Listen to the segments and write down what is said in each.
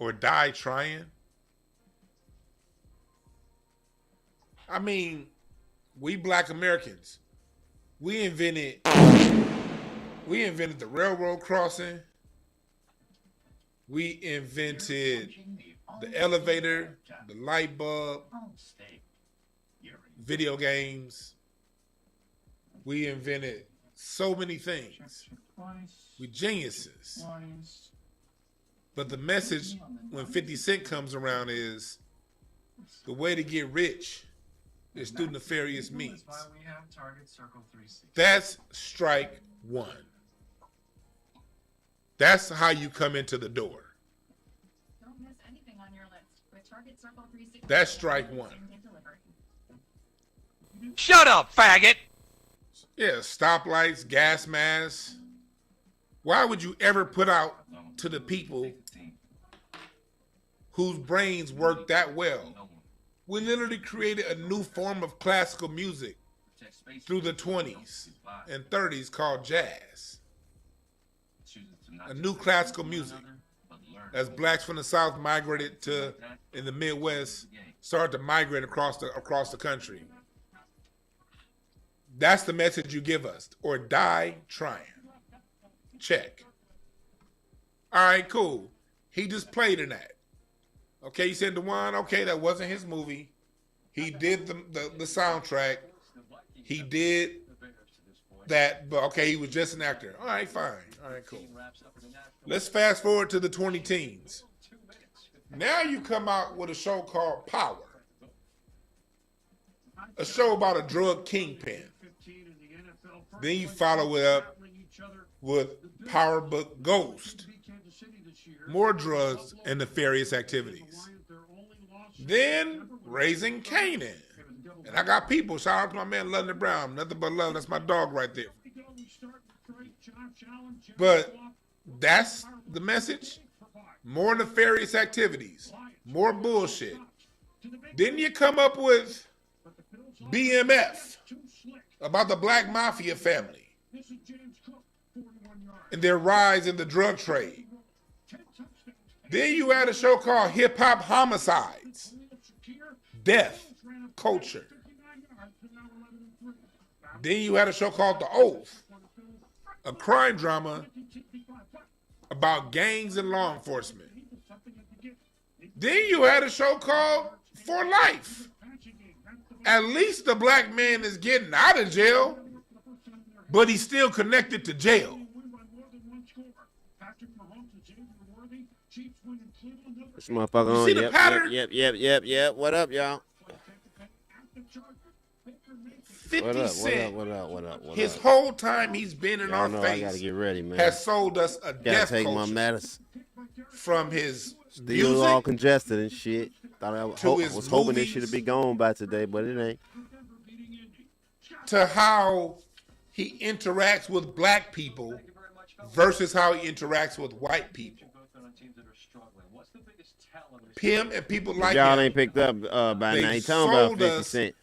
or die trying. I mean, we black Americans, we invented the railroad crossing. We invented the elevator, the light bulb, video games. We invented so many things. We geniuses. But the message when 50 Cent comes around is the way to get rich is through nefarious means. That's strike one. That's how you come into the door. Don't miss anything on your list with Target Circle 360. That's strike one. Shut up, faggot! Yeah, stoplights, gas masks. Why would you ever put out to the people whose brains work that well? We literally created a new form of classical music through the 20s and 30s called jazz. A new classical music. As blacks from the South migrated to, in the Midwest, started to migrate across the country. That's the message you give us. Or die trying. Check. All right, cool. He just played in that. Okay, you said the one. Okay, that wasn't his movie. He did the soundtrack. He did that, but okay, he was just an actor. All right, fine. All right, cool. Let's fast forward to the 2010s. Now you come out with a show called Power. A show about a drug kingpin. Then you follow it up with Power Book Ghost. More drugs and nefarious activities. Then Raising Canaan. And I got people. Shout out to my man London Brown. Nothing but love. That's my dog right there. But that's the message. More nefarious activities. More bullshit. Then you come up with BMF. About the Black Mafia family. And their rise in the drug trade. Then you had a show called Hip Hop Homicides. Death. Culture. Then you had a show called The Oath. A crime drama about gangs and law enforcement. Then you had a show called For Life. At least the black man is getting out of jail, but he's still connected to jail. This motherfucker on. See the pattern? Yep. What up, y'all? 50 Cent. What up? His whole time he's been in our face. I gotta get ready, man. Has sold us a death take culture my medicine. From his Still music all congested and shit. Thought I was hoping this movies, should be gone by today, but it ain't. To how he interacts with black people versus how he interacts with white people. Pim and people like y'all him, ain't picked up by now. He talking about 50 Cent.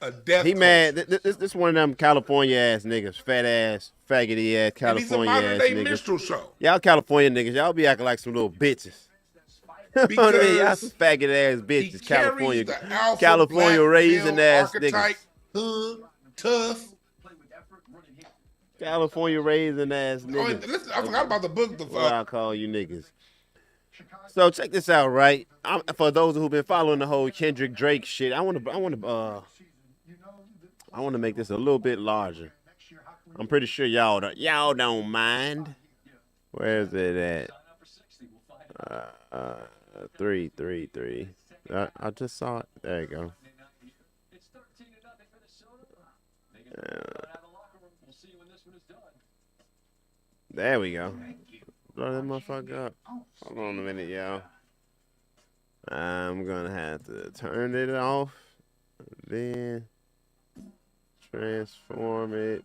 He mad. This one of them California ass niggas, fat ass, faggoty ass California ass niggas. Minstrel show. Y'all California niggas, y'all be acting like some little bitches. Because y'all some faggot ass bitches, California raisin ass archetype, niggas. Hood, tough. California raisin ass niggas. Listen, I forgot about the book. What I call you niggas. So check this out, right? For those who've been following the whole Kendrick Drake shit, I want to make this a little bit larger. I'm pretty sure y'all don't mind. Where is it at? 3. I just saw it. There you go. There we go. Blow that motherfucker up. Hold on a minute, y'all. I'm gonna have to turn it off, then transform it.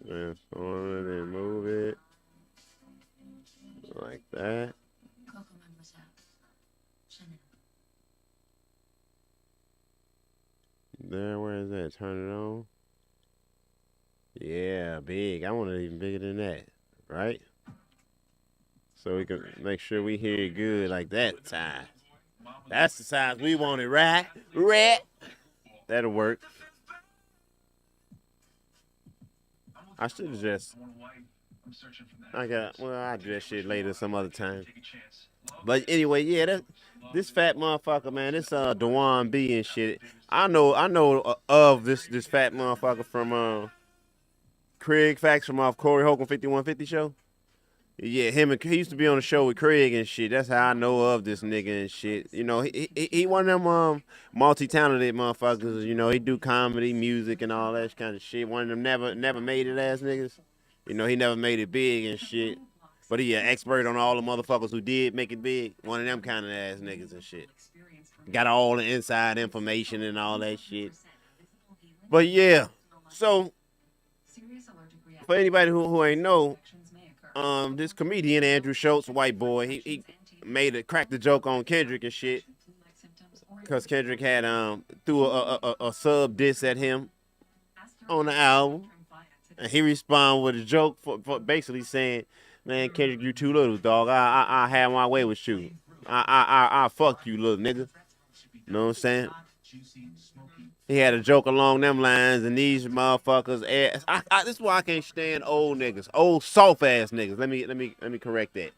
Transform it and move it like that. There, where is that? Turn it on. Yeah, big. I want it even bigger than that, right? So we can make sure we hear it good like that size. That's the size we want it, right? Right. That'll work. I should have just. I'll do that shit later some other time. But anyway, yeah, this fat motherfucker, man, this Dewan B and shit. I know of this fat motherfucker from Craig Facts from off Corey Holcomb 5150 show. Yeah, he used to be on the show with Craig and shit. That's how I know of this nigga and shit. You know, he one of them multi-talented motherfuckers. You know, he do comedy, music, and all that kind of shit. One of them never made it ass niggas. You know, he never made it big and shit. But he an expert on all the motherfuckers who did make it big. One of them kind of ass niggas and shit. Got all the inside information and all that shit. But yeah, so for anybody who ain't know, this comedian Andrew Schultz, white boy, he cracked the joke on Kendrick and shit, cause Kendrick had threw a sub diss at him on the album, and he responded with a joke for basically saying, "Man, Kendrick, you too little, dog. I have my way with you. I fuck you, little nigga." You know what I'm saying? He had a joke along them lines, and these motherfuckers. This is why I can't stand old niggas, old soft ass niggas. Let me correct that.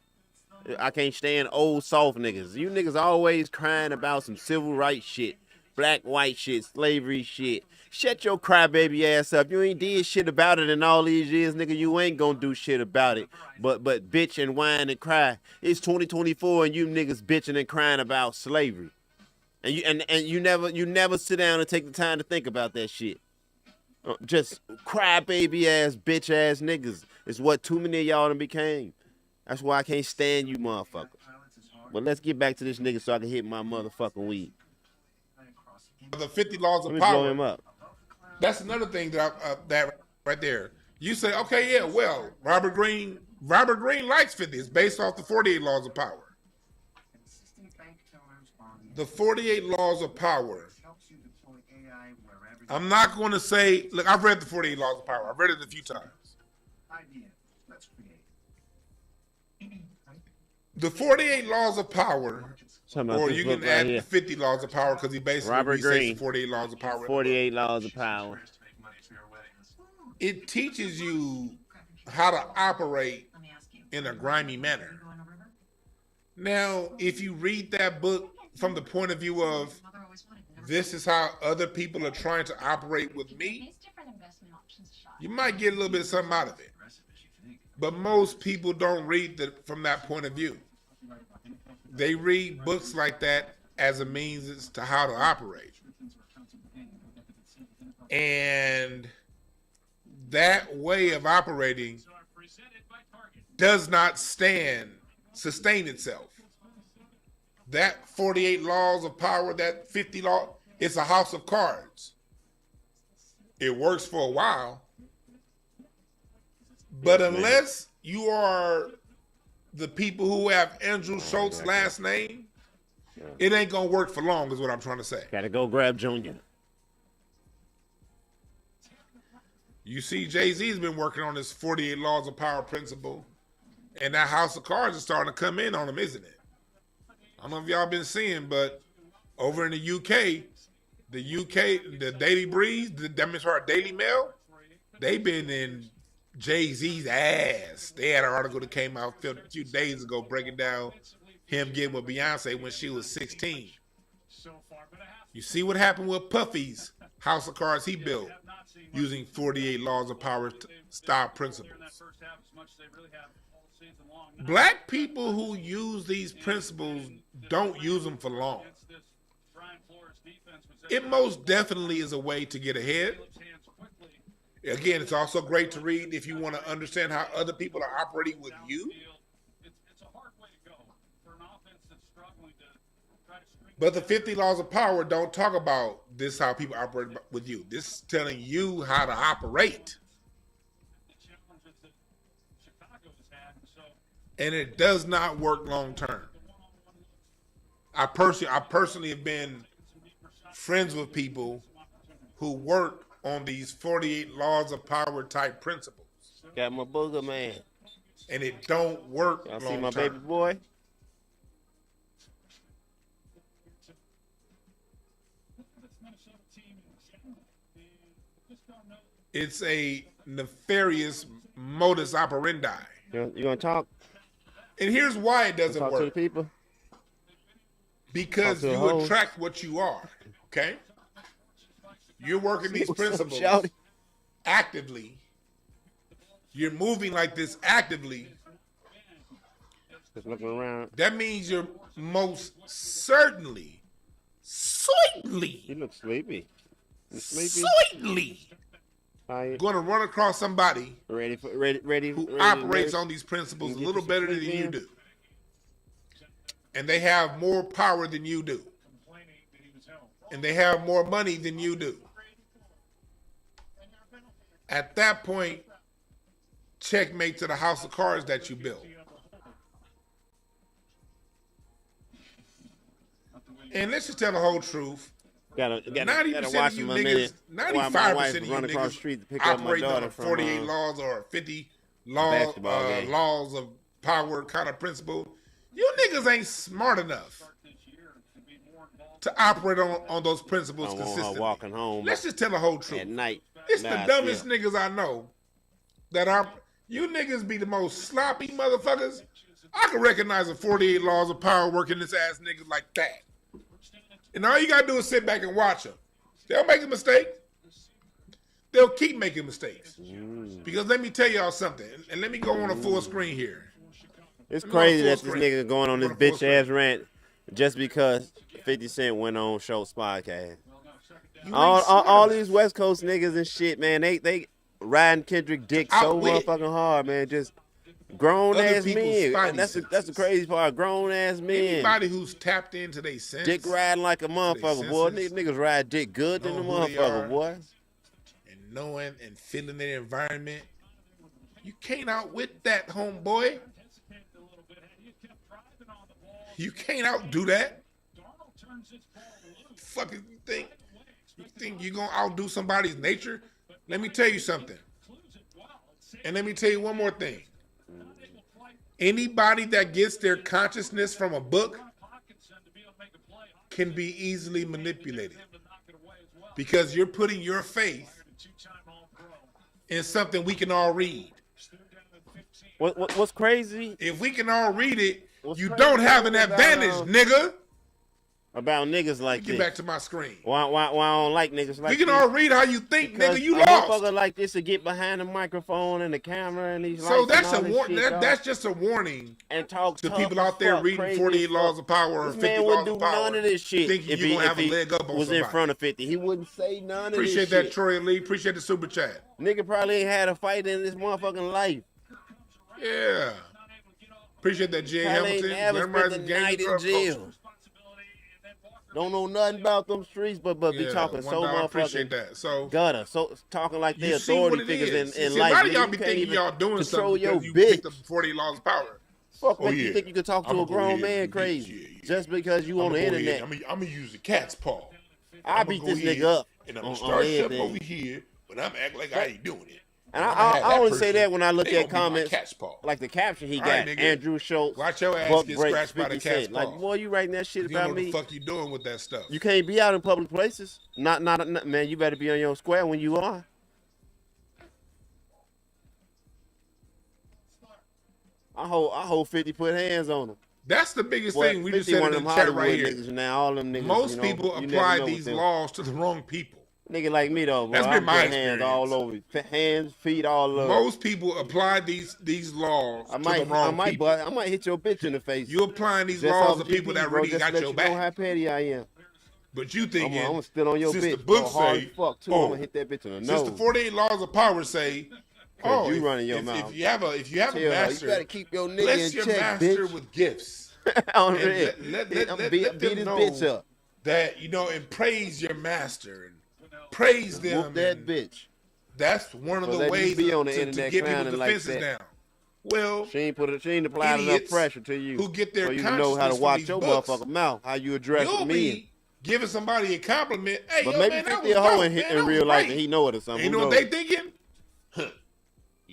I can't stand old soft niggas. You niggas always crying about some civil rights shit, black white shit, slavery shit. Shut your crybaby ass up. You ain't did shit about it in all these years, nigga. You ain't gonna do shit about it. But bitch and whine and cry. It's 2024 and you niggas bitching and crying about slavery. And you never sit down and take the time to think about that shit. Just crybaby ass bitch ass niggas is what too many of y'all done became. That's why I can't stand you motherfuckers. But let's get back to this nigga so I can hit my motherfucking weed. The 50 laws of Let me power. blow him up. That's another thing that right there. You say, okay, yeah, well, Robert Greene likes 50. It's based off the 48 laws of power. The 48 laws of power. I'm not going to say, look, I've read the 48 laws of power. I've read it a few times. The 48 laws of power, or you can add the 50 laws of power because he basically restates the 48 laws of power. 48 laws of power. It teaches you how to operate in a grimy manner. Now, if you read that book from the point of view of this is how other people are trying to operate with me, you might get a little bit of something out of it. But most people don't read from that point of view. They read books like that as a means to how to operate. And that way of operating does not sustain itself. That 48 laws of power, that 50 law, it's a house of cards. It works for a while. But unless you are the people who have Andrew Schultz's last name, it ain't going to work for long is what I'm trying to say. Gotta go grab Junior. You see, Jay-Z's been working on this 48 laws of power principle, and that house of cards is starting to come in on him, isn't it? I don't know if y'all been seeing, but over in the UK, the Daily Breeze, Daily Mail, they've been in Jay-Z's ass. They had an article that came out a few days ago breaking down him getting with Beyonce when she was 16. You see what happened with Puffy's house of cards he built using 48 laws of power style principles. Black people who use these principles don't use them for long. It most definitely is a way to get ahead. Again, it's also great to read if you want to understand how other people are operating with you. But the 50 laws of power don't talk about this, how people operate with you. This is telling you how to operate. And it does not work long term. I personally have been friends with people who work on these 48 laws of power type principles. Got my booger man. And it don't work Y'all long see my term. baby boy? It's a nefarious modus operandi. You gonna talk? And here's why it doesn't Talk to the work. people. Because Talk to the you hoes. attract what you are. Okay? You're working these What's up, principles shawty? actively. You're moving like this actively. Just looking around. That means you're most certainly, sweetly, You look sleepy. You sleepy? sweetly How you? going to run across somebody Ready who to operates nurse? on these principles a Get little you some better than sleep you in? do. And they have more power than you do. And they have more money than you do. At that point, checkmate to the house of cards that you built. And let's just tell the whole truth. Gotta 90% watch of you him a niggas, minute. While my 95% wife of you run across the niggas street to pick up my operate daughter on from 48 laws or 50 basketball game. laws of power kind of principle. You niggas ain't smart enough to operate on those principles I want her consistently. walking home Let's just tell the whole truth. at night. It's the Nah, dumbest still. niggas I know that are. You niggas be the most sloppy motherfuckers. I can recognize the 48 laws of power working this ass niggas like that. And all you gotta do is sit back and watch them. They'll make a mistake. They'll keep making mistakes. Because let me tell y'all something, and let me go on a full screen here. It's Let me go on crazy full that this screen. nigga going on this Go on full bitch ass rant just because 50 Cent went on Schultz podcast. You All, ain't all, smart all enough. these West Coast niggas and shit, man, they riding Kendrick dick so Outwit. motherfucking hard, man. Just grown Other ass people's men. spidey And that's the senses. crazy part. Grown ass men. Anybody who's tapped into their sense, Dick riding like a motherfucker, boy. senses. Niggas ride dick good than the Know who they motherfucker, are. boy. and knowing and feeling their environment, you can't outwit that, homeboy. You can't outdo that. Fucking think. You think you're gonna outdo somebody's nature? Let me tell you something. And let me tell you one more thing. Anybody that gets their consciousness from a book can be easily manipulated. Because you're putting your faith in something we can all read. What's crazy If we can all read it, What's you crazy don't have an about, advantage, nigga. about niggas like Get this? back to my screen. Why I don't like niggas like We can this? all read how you think, Because nigga. You a lost. motherfucker like this to get behind the microphone and the camera and these So lights that's and a all this warning. shit, dog, That's just a warning and talk to tough people as out there fuck, reading crazy 48 as laws fuck. of power or This 50 man laws wouldn't do of power. none of this shit Thinking if you're he, gonna have if a he leg up on was in somebody. front of 50. He wouldn't say none of Appreciate this that, shit. Troy Lee. Appreciate the super chat. Nigga probably ain't had a fight in his motherfucking life. Yeah. Appreciate that, Jay Probably ain't Hamilton. never Grand spent Rising the Gang night in Drug jail. Culture. Don't know nothing about them streets, but be Yeah, talking so $1, appreciate motherfucking that. So gutter, so talking like they you see what authority it figures is. in See, life. a lot of nigga. y'all You be can't thinking even y'all doing control something your because you bitch. picked up 48 laws of power. Fuck, Oh, make you yeah. think you can talk to I'ma a go grown ahead man and crazy yeah. just because you on the internet? I'm gonna use the cat's paw. I I'ma beat go this ahead nigga up and I'm on gonna start shit everything. over here, but I'm acting like I ain't doing it. And I'ma have I that only say person, that when I look they at gonna be my comments cat's paw. like the caption he All got, right, nigga. Andrew Schultz, Watch your ass Buck get breaks scratched by the 50 cat's Cent. Like, paw. boy, you writing that shit You don't know about what the me? fuck you doing with that stuff. You can't be out in public places. Not man. You better be on your square when you are. I hope 50 put hands on him. That's the biggest Boy, thing we just 50 said one in of the them chat Hollywood right here. niggas now. All them niggas. Most you know, people you never apply know these with them. laws to the wrong people. Nigga like me though, bro. That's been I'm my putting hands all experience. over, hands, feet, all over. Most people apply these laws to the wrong people. But I might hit your bitch in the face. You applying these Just laws off to people GP, that bro, really just got let your you know how back. petty I am. But you I'm thinking, gonna still on your since bitch. the book go hard say, as fuck too. oh, I'm gonna hit that bitch in the since nose. the 48 laws of power say, oh, you running your mouth. if you have a Tell her, master, you better keep your nigga bless in your check, master bitch. with gifts. On And red. let beat them his know bitch up. that, and praise your master and praise them. Whoop that and bitch. That's one of So the let ways you be on the to internet get people's clowning like defenses that. down. Well, She ain't applied enough idiots pressure to you. who get their so you know how to consciousness from watch these your books, motherfucking mouth. How you address you'll men. be giving somebody a compliment. Hey, But yo, maybe man, that 50 was a hoe dope, in, man. in That was real life great. and he know it or something. You know what they thinking? Huh.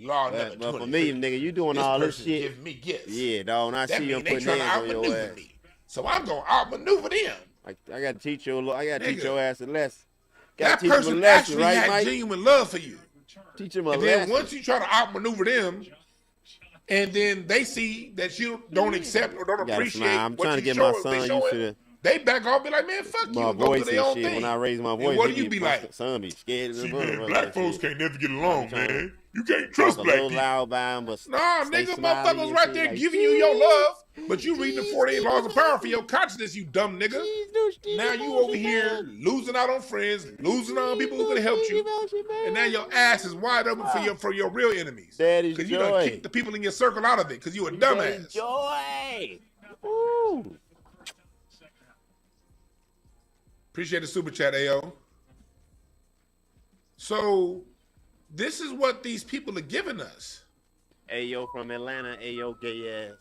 Law number But 20. for me, nigga, you doing all this shit. Giving me gifts. Yeah, dog. And I That see you mean they putting trying to hands on your outmaneuver ass. me. So I'm gonna outmaneuver them. I gotta teach you a little. I gotta teach Nigga. your ass a lesson. That Gotta teach him a person lesson, actually right, had Mike? genuine love for you. Teach him a And then lesson. once you try to outmaneuver them, and then they see that you don't accept or don't You gotta appreciate smile. I'm what trying to you get show, my son used to the they back off, be like, man, fuck you, my and go voice to their and own shit. thing. When I raise my And voice, what do you be my like? son be scared as a See, man, motherfucker. black folks can't never get along, trying to man. You can't Talk trust a black little people. loud by him, but Nah, stay nigga, smiley motherfuckers and right shit, there like, giving you your love, but you reading the 48 laws of power for your consciousness, you dumb nigga. Now you over here losing out on friends, losing out on people who could have helped you, and now your ass is wide open for your real enemies. That is Because you done joy. kicked the people in your circle out of it because you a dumbass. Joy. Woo. Appreciate the super chat, AO. So this is what these people are giving us. Ayo from Atlanta, Ayo gay ass.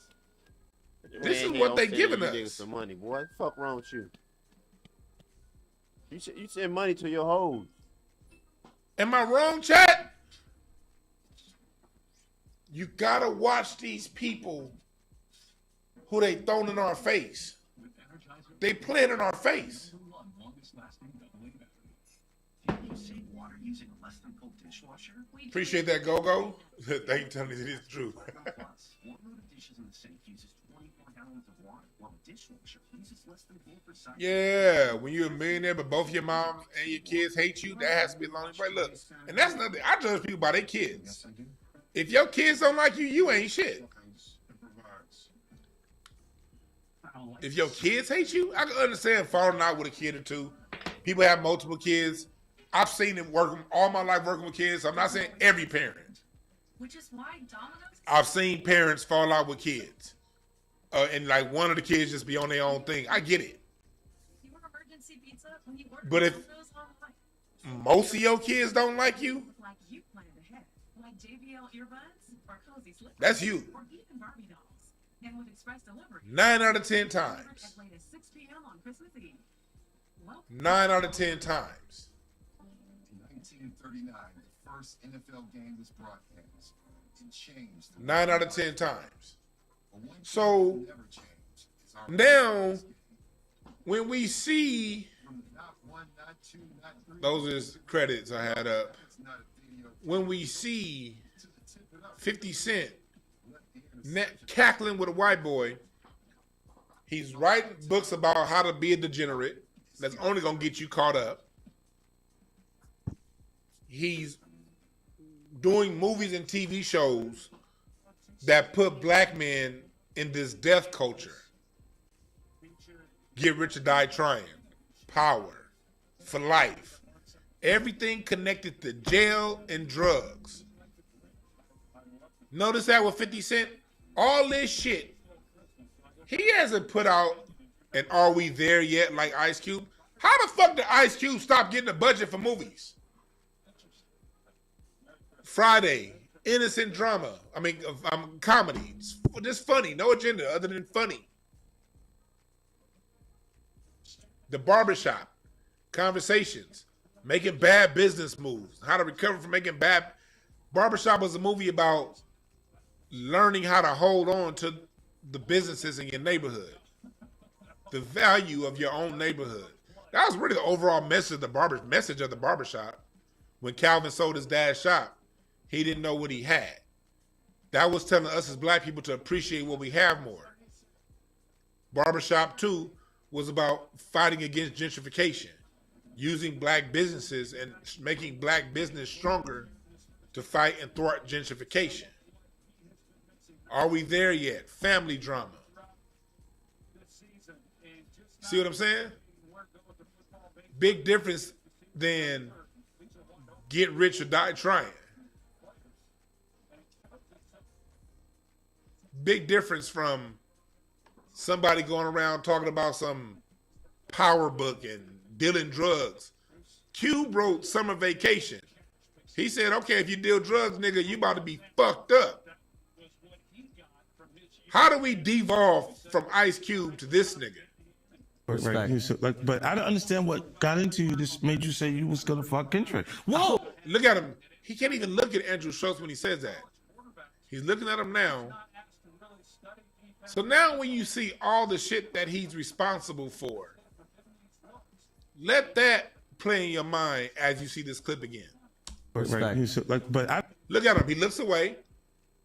This is what they giving you us. niggas some money, boy. What the fuck wrong with you? You send money to your hoes. Am I wrong, chat? You gotta watch these people who they thrown in our face. They playing in our face. Appreciate that, Go-Go. Thank you, telling me it is true. Yeah, when you're a millionaire, but both your mom and your kids hate you, that has to be a long way. Look, and that's nothing. I judge people by their kids. If your kids don't like you, you ain't shit. If your kids hate you, I can understand falling out with a kid or two. People have multiple kids. I've seen them working all my life working with kids. So I'm not saying every parent. Which is why Domino's. I've seen parents fall out with kids, and like one of the kids just be on their own thing. I get it. You want emergency pizza when you order But if Domino's online? most of your kids don't like you, Like you planned ahead, like JBL earbuds or cozy slippers. that's you. Or even Barbie dolls. And with express delivery. 9 out of 10 times. As late as 6 p.m. on Christmas Eve. Well, 9 out of 10 times. In 1939, the first NFL game was broadcast and changed. 9 out of 10 times. But one thing So will never change is our now, when we see from the not one, not two, not three. those is credits I had up. It's not a video When we see to the tip it up. 50 Cent Let the interception. cackling with a white boy, he's writing books about how to be a degenerate. That's only gonna get you caught up. He's doing movies and TV shows that put black men in this death culture. Get rich or die trying. Power. For life. Everything connected to jail and drugs. Notice that with 50 Cent? All this shit. He hasn't put out an Are We There Yet like Ice Cube. How the fuck did Ice Cube stop getting a budget for movies? Friday, innocent drama. I mean, comedy. It's just funny. No agenda other than funny. The Barbershop. Conversations. Making bad business moves. How to recover from making bad. Barbershop was a movie about learning how to hold on to the businesses in your neighborhood. The value of your own neighborhood. That was really the overall message of the barbershop. When Calvin sold his dad's shop, he didn't know what he had. That was telling us as black people to appreciate what we have more. Barbershop 2 was about fighting against gentrification, using black businesses and making black business stronger to fight and thwart gentrification. Are we there yet? Family drama. See what I'm saying? Big difference than get rich or die trying. Big difference from somebody going around talking about some power book and dealing drugs. Cube wrote Summer Vacation. He said, okay, if you deal drugs, nigga, you about to be fucked up. How do we devolve from Ice Cube to this nigga? Right. But I don't understand what got into you. This made you say you was gonna fuck Kendrick. Whoa! Look at him. He can't even look at Andrew Schultz when he says that. He's looking at him now. So now when you see all the shit that he's responsible for, let that play in your mind as you see this clip again. Right. Look at him. He looks away.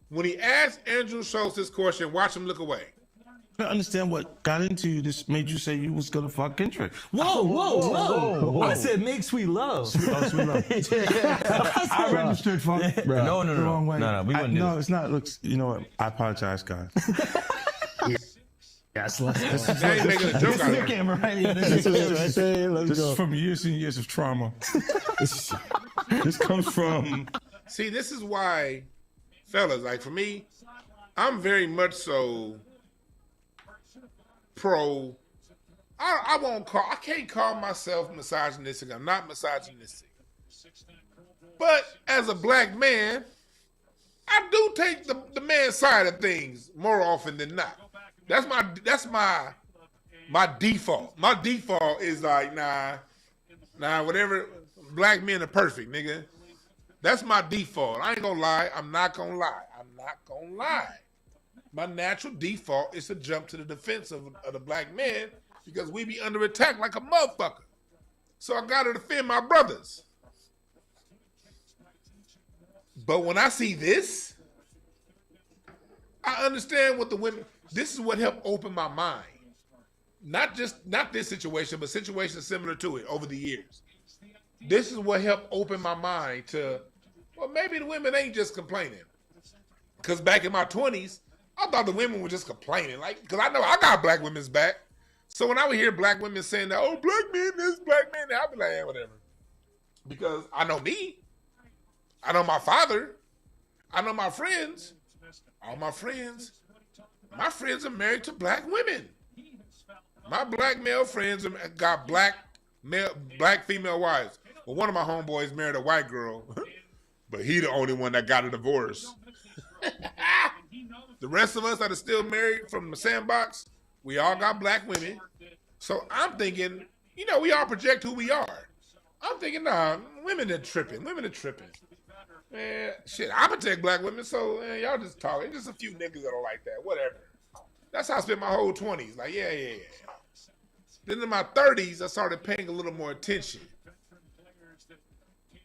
When he asks Andrew Schultz this question, watch him look away. I don't understand what got into you. This made you say you was gonna fuck Kendrick. Whoa. I said make sweet love. Sweet love. I registered fuck. No. The wrong way. No, we wouldn't do No, that. it's not. Look, you know what? I apologize, guys. Yes, Now he's making a joke out of it. Camera right here. This is from years and years of trauma. This comes from. See, this is why, fellas, like for me, I'm very much so pro. I can't call myself misogynistic. I'm not misogynistic. But as a black man, I do take the man's side of things more often than not. That's my default. My default is like, nah, whatever. Black men are perfect, nigga. That's my default. I ain't gonna lie. I'm not gonna lie. My natural default is to jump to the defense of the black man because we be under attack like a motherfucker. So I gotta defend my brothers. But when I see this, I understand what the women. This is what helped open my mind. Not this situation, but situations similar to it over the years. This is what helped open my mind to, well, maybe the women ain't just complaining. Because back in my 20s, I thought the women were just complaining. Like, because I know I got black women's back. So when I would hear black women saying that, oh, black men this, black men that, I'd be like, yeah, whatever. Because I know me. I know my father. I know my friends. All my friends are married to black women. My black male friends got black female wives. Well, one of my homeboys married a white girl, but he the only one that got a divorce. The rest of us that are still married from the sandbox, we all got black women. So I'm thinking, we all project who we are. I'm thinking, nah, women are tripping. Man, shit, I protect black women, so y'all just talking. Just a few niggas that are like that, whatever. That's how I spent my whole 20s. Like, yeah. Then in my 30s, I started paying a little more attention.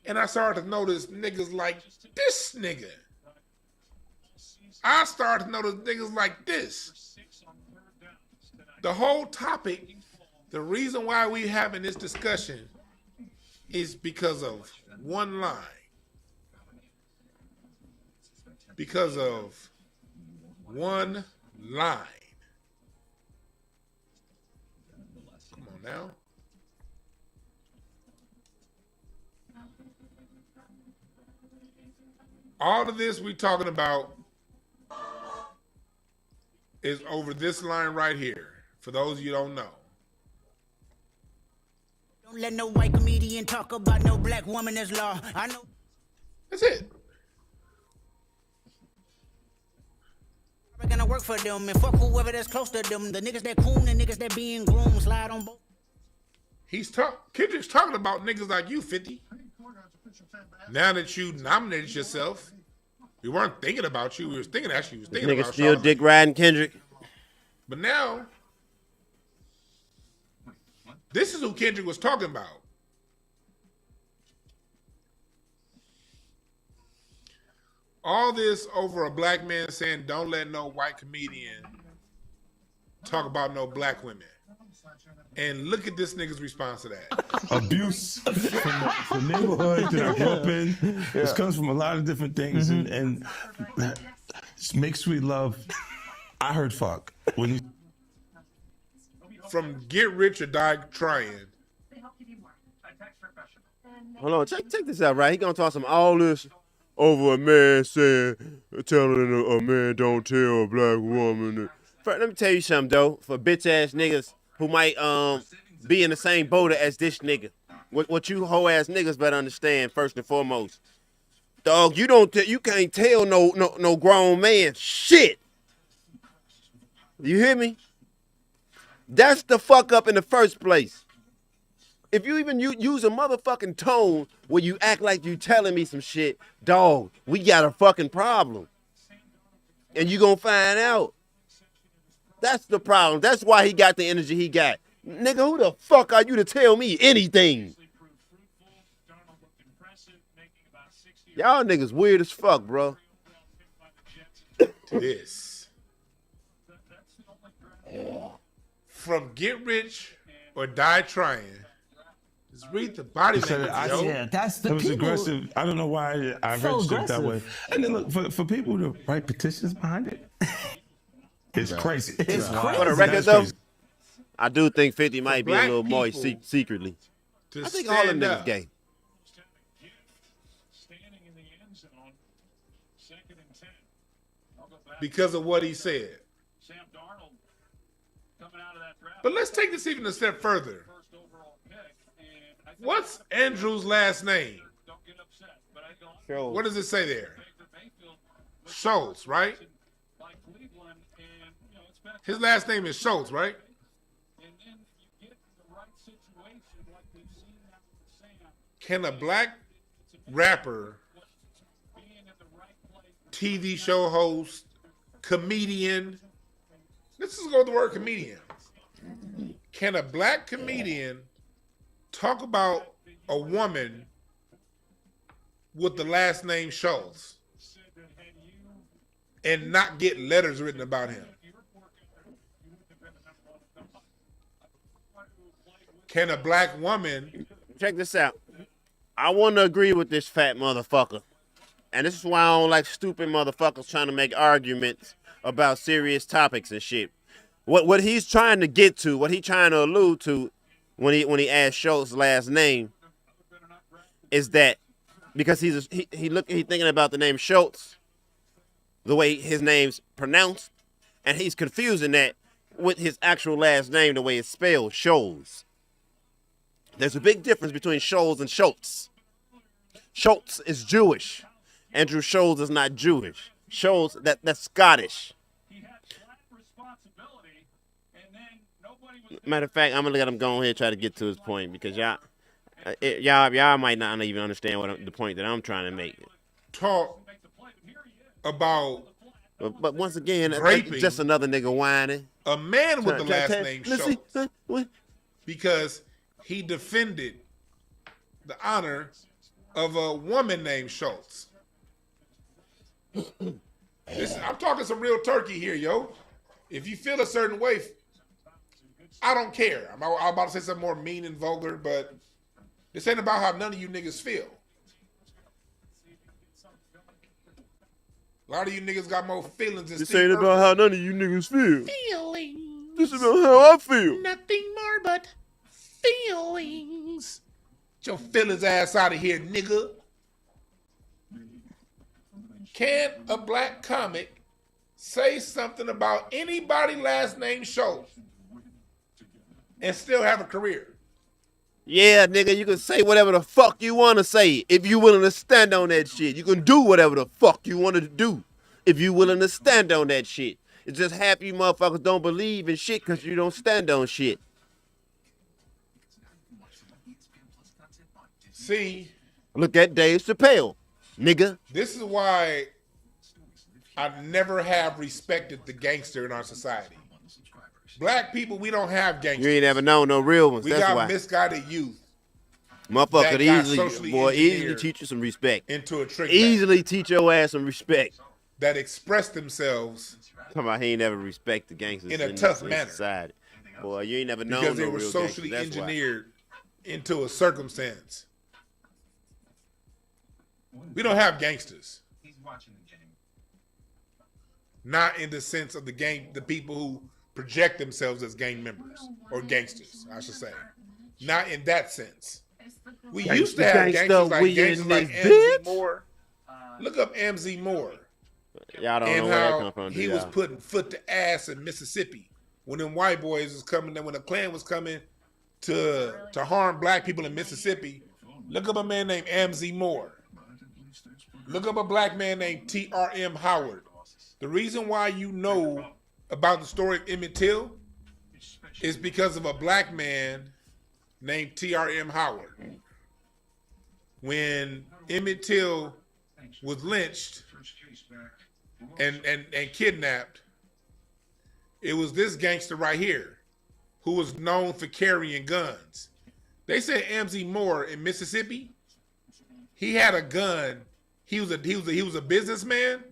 And I started to notice niggas like this nigga. I started to notice niggas like this. The whole topic, the reason why we having this discussion is because of one line. Because of one line. Come on now. All of this we talking about is over this line right here. For those of you who don't know. Don't let no white comedian talk about no black woman as law. I know. That's it. We're gonna work for them and fuck whoever that's close to them. The niggas that coon and niggas that being groomed slide on both. Kendrick's talking about niggas like you, 50. Now that you nominated yourself, we weren't thinking about you. We was thinking about nigga still dick riding Kendrick. But now, this is who Kendrick was talking about. All this over a black man saying, don't let no white comedian talk about no black women. And look at this nigga's response to that. Abuse from the neighborhood that I grew up in. This comes from a lot of different things. And make sweet love. I heard fuck. When you... From get rich or die trying. Hold on, check this out, right? He gonna talk some all this over a man telling a man don't tell a black woman. Let me tell you something though, for bitch ass niggas who might be in the same boat as this nigga. What you hoe ass niggas better understand first and foremost, dog. You can't tell no grown man shit. You hear me? That's the fuck up in the first place. If you even use a motherfucking tone where you act like you telling me some shit, dog, we got a fucking problem. And you gonna find out. That's the problem. That's why he got the energy he got. Nigga, who the fuck are you to tell me anything? Y'all niggas weird as fuck, bro. This. From Get Rich or Die Trying. Just read the body language, yo. Yeah, that's the It was people. aggressive. I don't know why I So registered it that way. aggressive. And then look, for people to write petitions behind it, it's crazy. It's crazy. For the record, That's though, crazy. I do think 50 might be a black little moist people secretly. To I think all them stand niggas up. gay. Standing in the end zone, 2nd and 10. I'll go back. Because of what he said. Sam Darnold coming out of that draft. But let's take this even a step further. First overall pick, and I think What's Andrew's last name? don't get upset, but I don't Sure. What does it say there? Baker Mayfield was Schultz, right? by Cleveland, and it's been His last name is Schultz, right? and then you get the right situation like we've seen now with Sam, Can a black rapper, being in the right place. TV show host, comedian, let's just go with the word comedian. Can a black comedian talk about a woman with the last name Schultz and not get letters written about him? Can a black woman Check this out. I want to agree with this fat motherfucker. And this is why I don't like stupid motherfuckers trying to make arguments about serious topics and shit. What he's trying to get to, what he's trying to allude to when he asked Schultz's last name is that because he's thinking about the name Schultz, the way his name's pronounced, and he's confusing that with his actual last name, the way it's spelled, Scholes. There's a big difference between Scholes and Schultz. Schultz is Jewish. Andrew Scholes is not Jewish. Scholes, that's Scottish. He had flat responsibility, and then nobody was Matter of fact, I'm gonna let him go ahead and try to get to his point because y'all might not even understand the point that I'm trying to make. talk about But once again, Raping. just another nigga whining. a man with the last name Let's see. Schultz because he defended the honor of a woman named Schultz? I'm talking some real turkey here, yo. If you feel a certain way, I don't care. I'm about to say something more mean and vulgar, but this ain't about how none of you niggas feel. A lot of you niggas got more feelings than This Steve ain't Urkel. about how none of you niggas feel. Feelings. This is about how I feel. Nothing more but feelings. Get your feelings ass out of here, nigga. Can a black comic say something about anybody last name Schultz and still have a career? Yeah, nigga, you can say whatever the fuck you want to say if you willing to stand on that shit. You can do whatever the fuck you want to do if you willing to stand on that shit. It's just half you motherfuckers don't believe in shit because you don't stand on shit. See, Look at Dave Chappelle, nigga. this is why I never have respected the gangster in our society. Black people, we don't have You gangsters. ain't ever known no real ones. We That's got why. misguided youth Motherfucker that could got easily, socially easily engineered teach you some respect. into a trick bag Easily teach your ass some respect. that express themselves Talking about he ain't never respect the gangsters In a tough this manner. society. Boy, you ain't never known because they no were real socially gangsters. That's why. engineered into a circumstance. We don't have gangsters. He's watching the game. Not in the sense of the people who project themselves as gang members or gangsters, I should say. Not in that sense. We used to have gangsters like bitch. MZ Moore. Look up MZ Moore Y'all don't know and where that come how from. he do was y'all? putting foot to ass in Mississippi when them white boys was coming, when the Klan was coming to harm black people in Mississippi. Look up a man named MZ Moore. Look up a black man named TRM Howard. The reason why you know about the story of Emmett Till is because of a black man named TRM Howard. When Emmett Till was lynched and kidnapped, it was this gangster right here who was known for carrying guns. They said Amzie Moore in Mississippi, he had a gun. He was a businessman,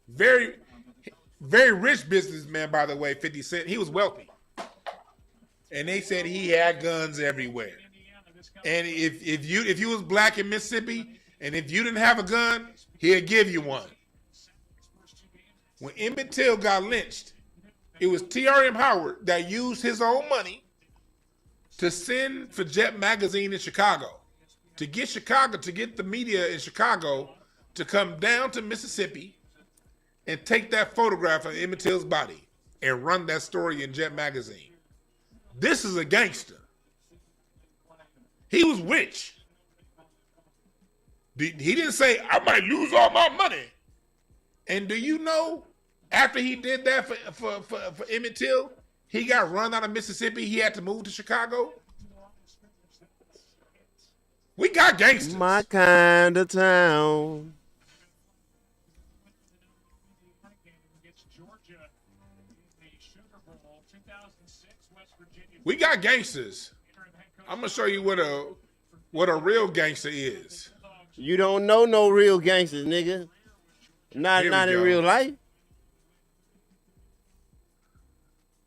very rich businessman, by the way. 50 Cent, he was wealthy, and they said he had guns everywhere. And if you was black in Mississippi, and if you didn't have a gun, he'll give you one. When Emmett Till got lynched, it was TRM Howard that used his own money to send for Jet Magazine in Chicago, to get the media in Chicago to come down to Mississippi and take that photograph of Emmett Till's body and run that story in Jet Magazine. This is a gangster. He was rich. He didn't say, I might lose all my money. And do you know, after he did that for Emmett Till, he got run out of Mississippi. He had to move to Chicago. We got gangsters. My kind of town. We got gangsters. I'm gonna show you what a real gangster is. You don't know no real gangsters, nigga. Not in real life.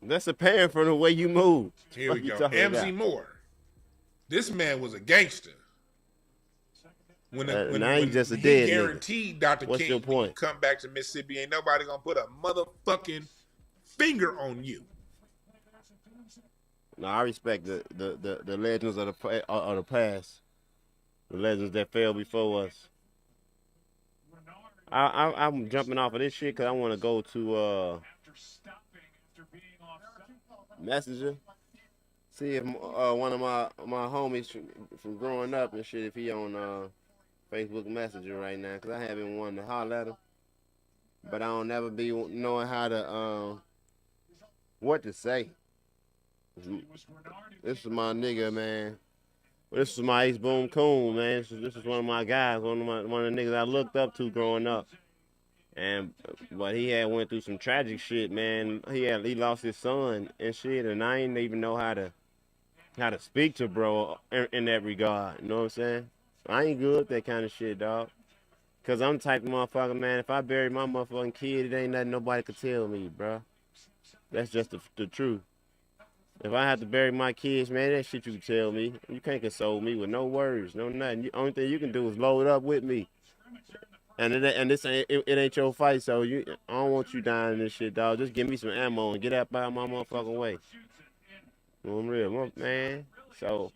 That's apparent from the way you move. Here we go. Amzie Moore. This man was a gangster. When he's just a dead guaranteed Dr. What's King, your point? when you come back to Mississippi, ain't nobody gonna put a motherfucking finger on you. No, I respect the legends of the past, the legends that fell before us. I'm jumping off of this shit because I want to go to Messenger. See if one of my homies from growing up and shit, if he on Facebook Messenger right now, because I haven't wanted to holler at him, but I don't never be knowing how to what to say. This is my nigga, man. This is my Ace Boom Coon, man. This is one of my guys, one of the niggas I looked up to growing up. But he had went through some tragic shit, man. He lost his son and shit, and I ain't even know how to speak to bro in that regard. You know what I'm saying? I ain't good at that kind of shit, dog. Cause I'm the type of motherfucker, man. If I bury my motherfucking kid, it ain't nothing nobody could tell me, bro. That's just the truth. If I have to bury my kids, man, that shit you can tell me. You can't console me with no words, no nothing. The only thing you can do is load up with me. And this ain't your fight, so I don't want you dying in this shit, dog. Just give me some ammo and get out by my motherfucking way. I'm real, man. So,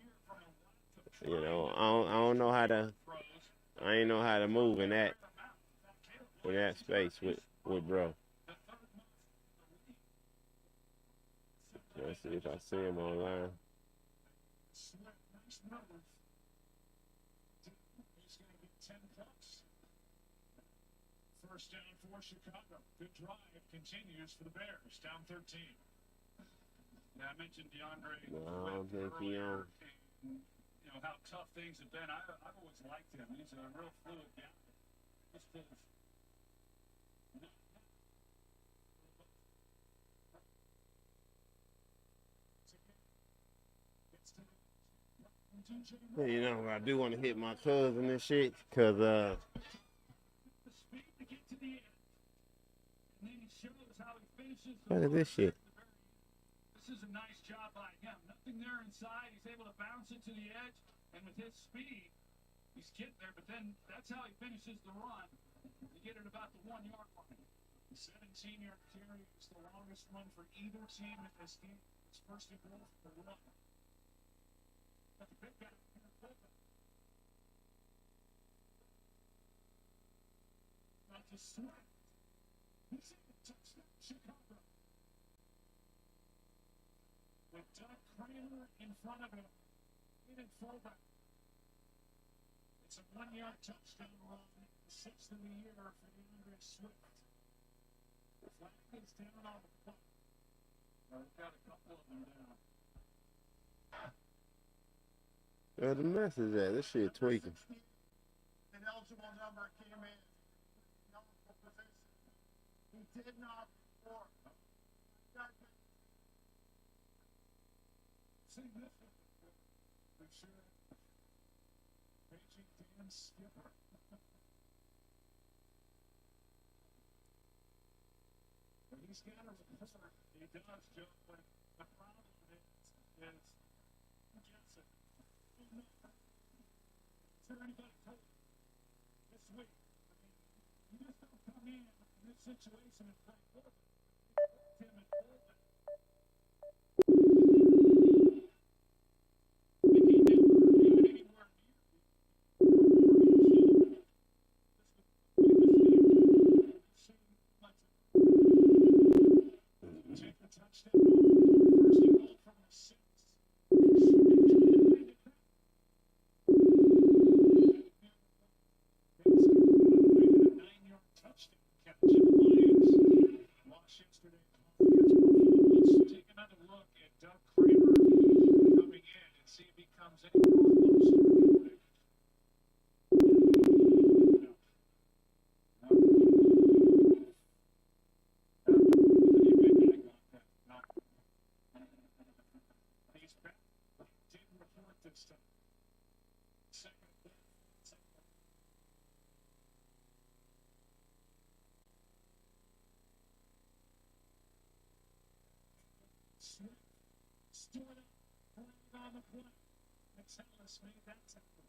I don't know how to. I ain't know how to move in that space with bro. Let's see if I see him online. First down for Chicago. Good drive continues for the Bears. Down 13. Now, I mentioned DeAndre. I don't think he on. You know how tough things have been. I've always liked him. He's a real fluid guy. You know, I do want to hit my cousin and shit, cause look at this shit. This is a nice job by him. Nothing there inside. He's able to bounce it to the edge, and with his speed, he's getting there. But then that's how he finishes the run. You get it about the 1 yard line. The 17-yard carry is the longest run for either team in this game. It's first and goal for the run. That's a big guy. Not to swing. He's in the touchdown, Chicago. With Doug Kramer in front of him, in fullback. It's a 1 yard touchdown run, the 6th of the year for DeAndre Swift. The flag is down on the clock. We've got a couple of them down. Where the message at? This shit tweaking. An eligible number came in. Eligible position. He did not report. See this one. For sure. Paging Dan Skipper. But he's got a report. He does, Joe, but the problem is guessing. Is there anybody told you this week? I mean, you just don't come in this situation and play football. Tim and Bolton. Stewart on the point. Ellis made that tackle.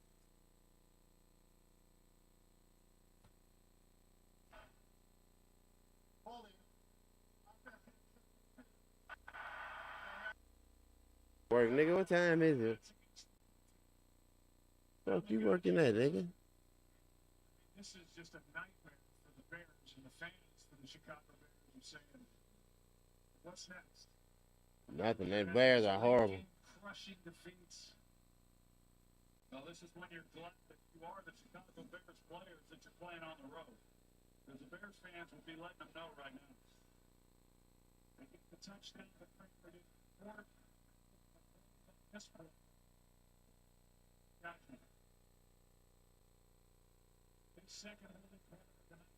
Work, nigga. What time is it? Fuck you working at, nigga? This is just a nightmare for the Bears and the fans for the Chicago Bears are saying, what's next? Nothing. That Bears are horrible. Crushing defeats. Well, this is when you're glad that you are the Chicago Bears players that you're playing on the road. Because the Bears fans will be letting them know right now. They get the touchdown that Frankfurt did before. This one. Gotcha. Big second holding corner tonight.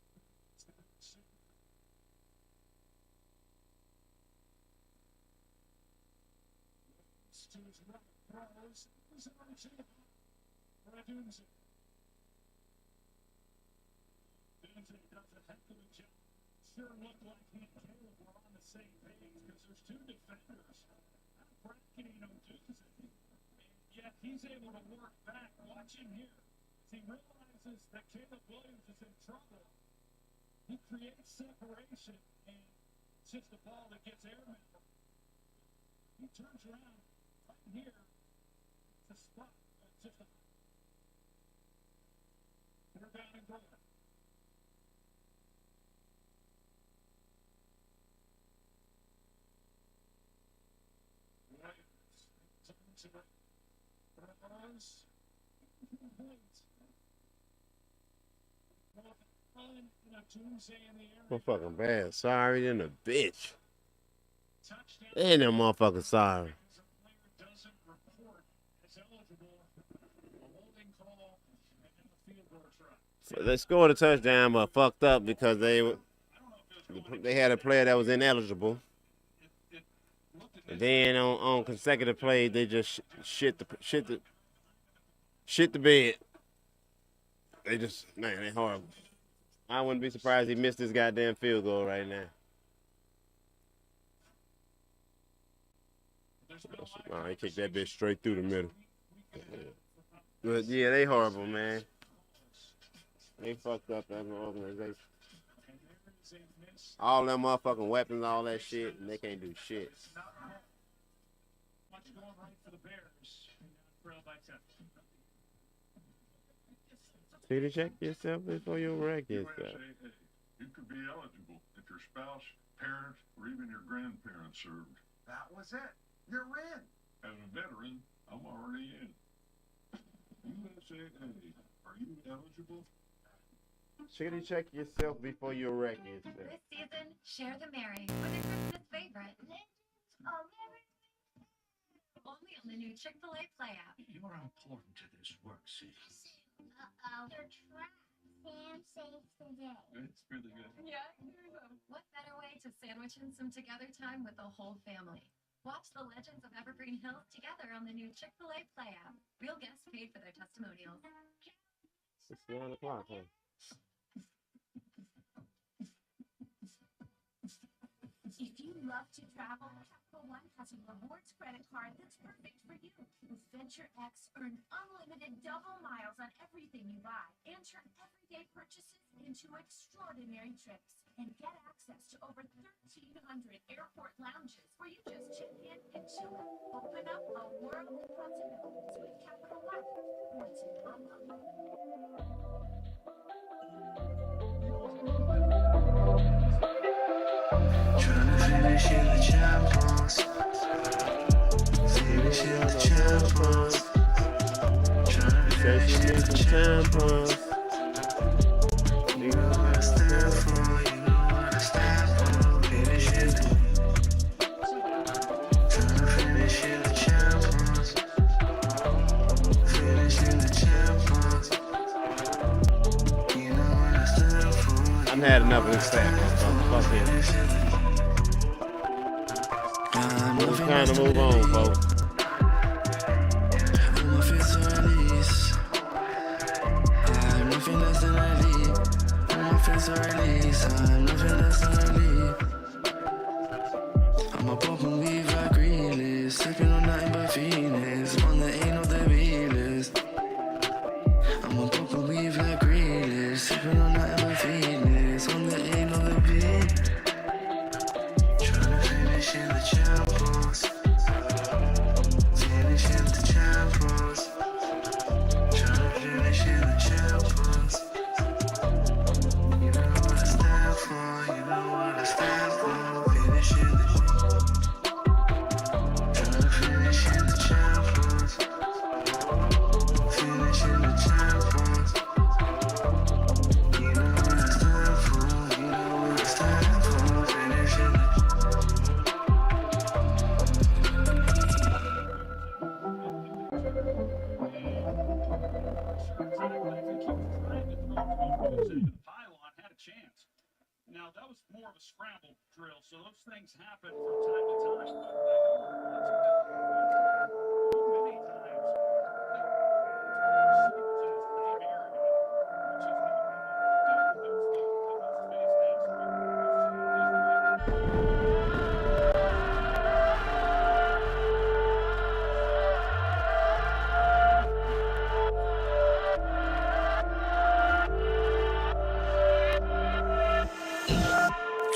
It's the super. To his right, throws. Who's the right side? Dunze. Dunze does a heck of a job. Sure looked like he and Caleb were on the same page because there's two defenders. I'm bracketing on Dunze. And yet he's able to work back. Watch him here. As he realizes that Caleb Williams is in trouble, he creates separation, and it's just a ball that gets airmailed. He turns around right here. It's a spot. It's just a they're down and going. Motherfucking bad. Sorry than a bitch. Ain't no motherfucking sorry. So they scored a touchdown, but fucked up because they had a player that was ineligible. And then on consecutive plays, they just shit the bed. They just, man, they horrible. I wouldn't be surprised he missed this goddamn field goal right now. Oh, he kicked that bitch straight through the middle. But yeah, they horrible, man. They fucked up as an organization. All them motherfucking weapons, all that shit, and they can't do shit. See to check yourself before you wreck yourself. You could be eligible if your spouse, parent, or even your grandparents served. That was it. You're in. As a veteran, I'm already in. USAA, are you eligible? Chickadee, check yourself before you wreck yourself. This season, share the merry with a Christmas favorite. Only on the new Chick-fil-A Play app. You are important to this work city. They're trapped. Sam saves the day. It's really good. Yeah, what better way to sandwich in some together time with the whole family? Watch the Legends of Evergreen Hills together on the new Chick-fil-A Play app. Real guests paid for their testimonials. It's 9 o'clock, huh? If you love to travel, Capital One has a rewards credit card that's perfect for you. With Venture X, earn unlimited double miles on everything you buy and turn everyday purchases into extraordinary trips. And get access to over 1,300 airport lounges where you just check in and chill out. Open up a world of possibilities with Capital One. Points and promo. Tryna finish in the champions. Finish in the champions. Tryna finish in the champions. You know what I stand for. You know what I stand for. Finish in the. Tryna finish in the champions. Finish in the champions. You know what I stand for. I've had enough of this fat. Fuck it. It's time to move on, folks. I'm nothing less than I leave. I'm nothing less than I leave. I'm a pop and weave like realist. Sipping on nothing but feelings. One that ain't no the realist. I'm a pop and weave like realist. Sipping on nothing but feelings. One that ain't no the realist. Tryna finish in the champions. Finish in the champions. Tryna finish in the champions. You know what I stand for. You know what I stand for. Finish in the. Tryna finish in the champions. Finish in the champions. You know what I stand for. You know what I stand for. Finish in the. The pylon had a chance. Now, that was more of a scramble drill, so those things happen from time to time. Many times,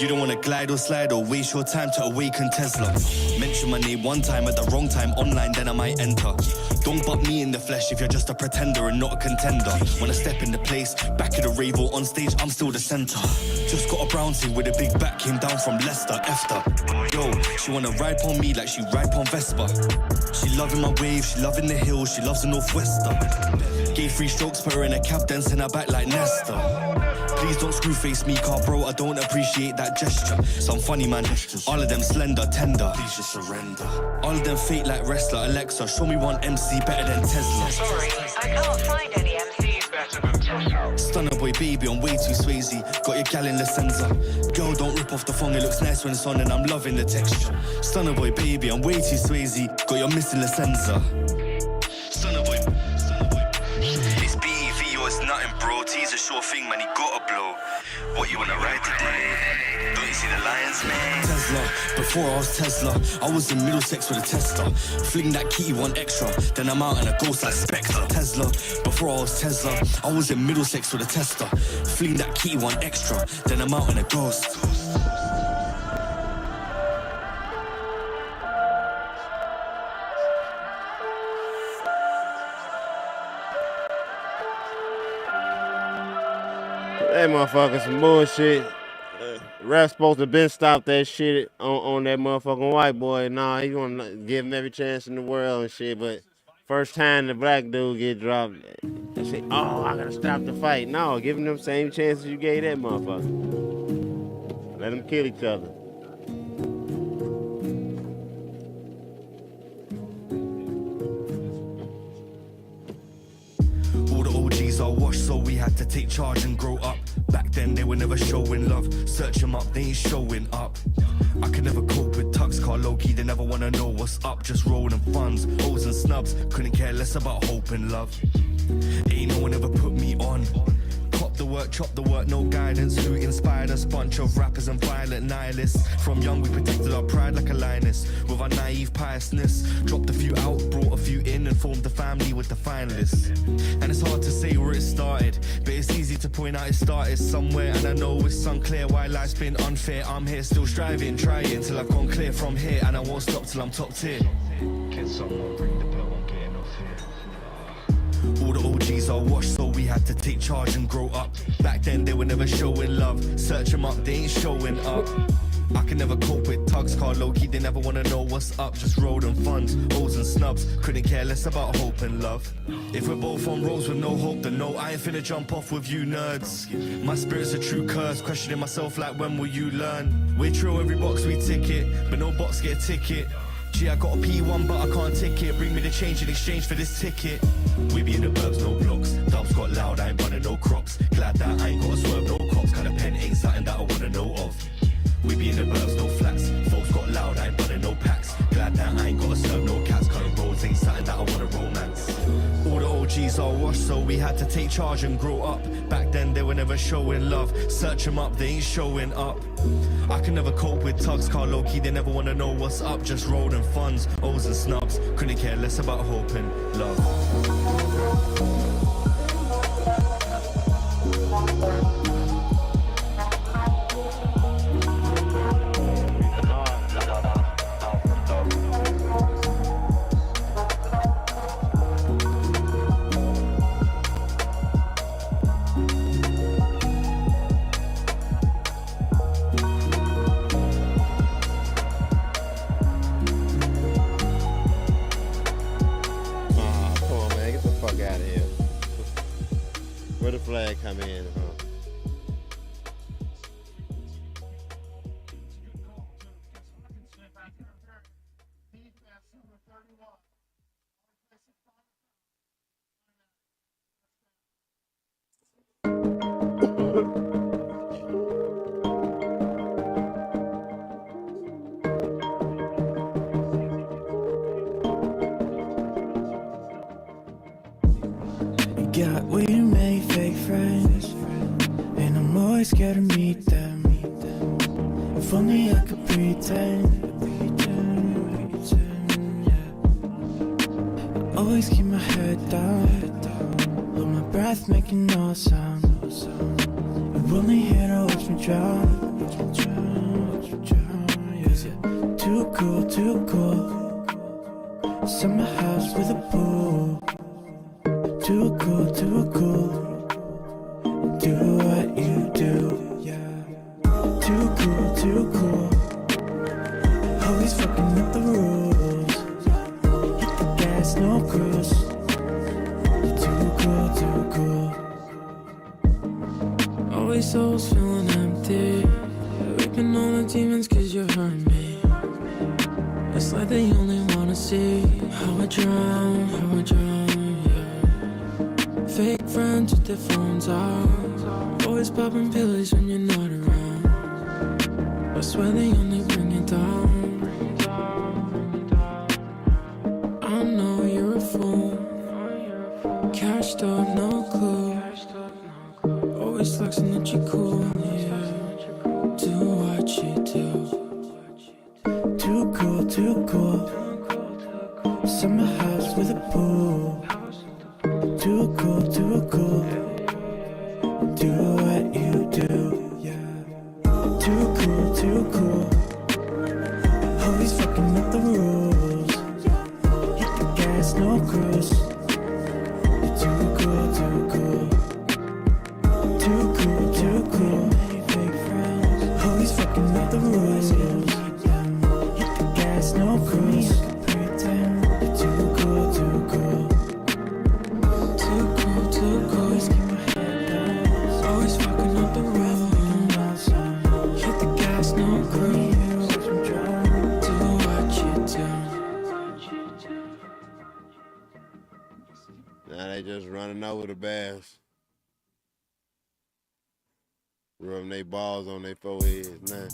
You don't wanna glide or slide or waste your time to awaken Tesla. Mention my name one time at the wrong time online, then I might enter. Don't butt me in the flesh if you're just a pretender and not a contender. When I step in the place, back of the rave or on stage, I'm still the center. Just got a brown thing with a big back, came down from Leicester, Efter. Yo, she wanna ride on me like she ride on Vespa. She loving my wave, she loving the hills, she loves the Northwester. Gave 3 strokes, put her in a cab, then sent her back like Nesta. Please don't screw face me, car bro, I don't appreciate that gesture. Some funny man, all of them slender, tender. Please just surrender. All of them fake like wrestler, Alexa, show me one MC better than Tesla. Sorry, I can't find any MCs better than Tesla. Stunner boy baby, I'm way too Swayze. Got your gal in Licenza. Girl, don't rip off the phone, it looks nice when it's on and I'm loving the texture. Stunner boy baby, I'm way too Swayze. Got your missing Licenza. Stunner boy. This BEV or it's nothing, bro. T's a sure thing, man, he gotta blow. What you wanna ride today? Don't you see the lions, man? Tesla, before I was Tesla, I was in Middlesex with a Tesla. Fling that kitty one extra, then I'm out and a ghost like Spectre. Tesla, before I was Tesla, I was in Middlesex with a Tesla. Fling that kitty one extra, then I'm out and a ghost. That motherfucker some bullshit. Ref supposed to been stopped that shit on that motherfucking white boy. Nah, he gonna give him every chance in the world and shit, but first time the black dude get dropped, they say, oh, I gotta stop the fight. No, give him them same chances you gave that motherfucker. Let them kill each other. OGs are washed, so we had to take charge and grow up. Back then they were never showing love. Search them up, they ain't showing up. I could never cope with tugs, car low-key, they never wanna know what's up. Just rolling funds, O's and snubs. Couldn't care less about hope and love. Ain't no one ever put me on. Cop the work, chop the work, no guidance. Who inspired us? Bunch of rappers and violent nihilists. From young we protected our pride like a lioness. With our naive piousness, dropped a few out, brought a few in, and formed the family with the finalists. And it's hard to say where it started, but it's easy to point out it started somewhere. And I know it's unclear why life's been unfair. I'm here still striving, trying till I've gone clear from here, and I won't stop till I'm top tier. Can someone ring the bell? I'm getting off here. All the OGs are washed, so we had to take charge and grow up. Back then they were never showing love. Search them up, they ain't showing up. I can never cope with tugs, car low-key, they never wanna know what's up. Just road and funds, O's and snubs. Couldn't care less about hope and love. If we're both on roads with no hope, then no, I ain't finna jump off with you nerds. My spirit's a true curse, questioning myself like when will you learn? We're true, every box we tick it, but no box get a ticket. Gee, I got a P1 but I can't tick it. Bring me the change in exchange for this ticket. We be in the burbs, no blocks. Dubs got loud, I ain't running no crops. Glad that I ain't gotta swerve no cops. Kinda pen ain't something that I wanna know of. We be in the burbs, no flats. Folks got loud, I ain't running no packs. Glad that I ain't gotta serve no cats. Cutting roads ain't something that I wanna romance. All the OGs are washed, so we had to take charge and grow up. Back then they were never showing love. Search them up, they ain't showing up. I can never cope with tugs, car low-key, they never wanna know what's up. Just road and funds, O's and snubs. Couldn't care less about hope and love. Where the flag come in, huh? Got where you make fake friends, and I'm always scared to meet them. If only I could pretend, yeah. I always keep my head down, hold my breath, making no sound. You're only here to watch me drown, yeah. Too cool, too cool. Summer house with a pool. Too cool, too cool. Do what you do, yeah. Too cool, too cool. Always fucking up the rules. Hit the gas, no cruise. You're too cool, too cool. Always souls feeling empty. Weeping all the demons cause you hurt me. It's like they only wanna see how I drown, how I drown. Fake friends with their phones out. Always popping pills when you're not around. I swear they only bring it down. I know you're a fool. Cashed up, no clue. Always flexing that you're cool, yeah. Do what you do. Too cool, too cool. Summer house with a pool. Too cool, too cool. Do what you do, yeah. Too cool, too cool. Always fucking up the rules. Hit the gas, no cruise. You're too cool, too cool. Too cool, too cool. Always fucking up the rules. Hit the gas, no cruise. You're too cool, too cool. Always fucking up the road. Hit the gas, no cruise. Do what you do. Now they just running over the bass. Rubbing their balls on their foreheads, man.